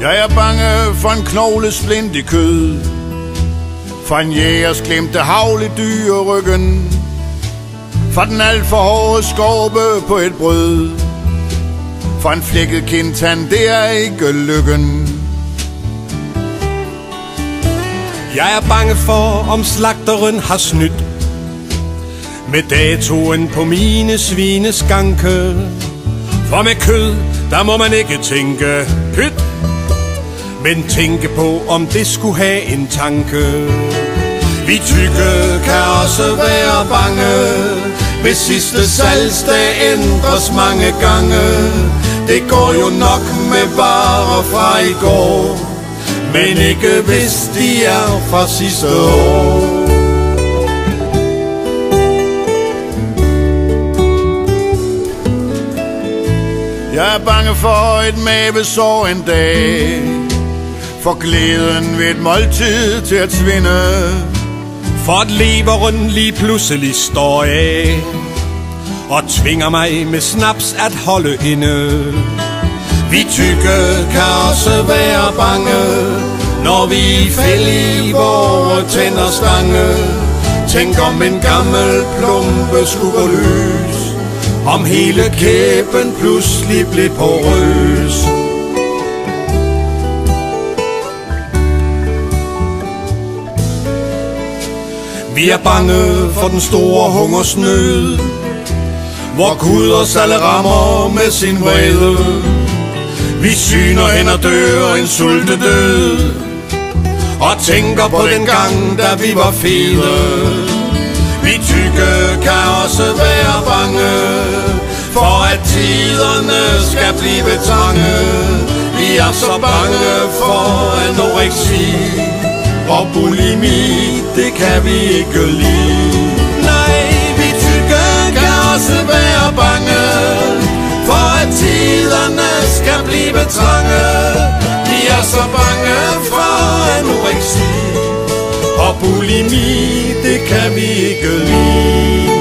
Jeg er bange for en knoglesplint i kød, for en jægers glemte havl i dyreryggen, for den alt for hårde skorpe på et brød, for en flækket kindtand, det er ikke lykken. Jeg er bange for, om slagteren har snydt med datoen på mine svineskanke. For med kød, der må man ikke tænke pyt, men tænke på, om det skulle have en tanke. Vi tykke kan også være bange, hvis sidste salgsdag ændres mange gange. Det går jo nok med varer fra i går, men ikke hvis de er fra sidste år. Jeg er bange for et mavesår en dag, for glæden ved et måltid til at svinde, for at leveren lige pludselig står af og tvinger mig med snaps at holde inde. Vi tykke kan også være bange, når vi fælder i vore tænder stange. Tænk om en gammel plumpe skulle gå løs, om hele kæben pludselig blev porøs. Vi er bange for den store hungersnød, hvor Gud os alle rammer med sin vrede. Vi syner hen og dør en sultedød, og tænker på den gang, da vi var fede. Vi tykke kan også være bange for, at tiderne skal blive trange. Vi er så bange for anoreksi og bulimi, det kan vi ikke lide. Nej, vi tykke kan også være bange for, at tiderne skal blive trange. Vi er så bange for anoreksi og bulimi, det kan vi ikke lide.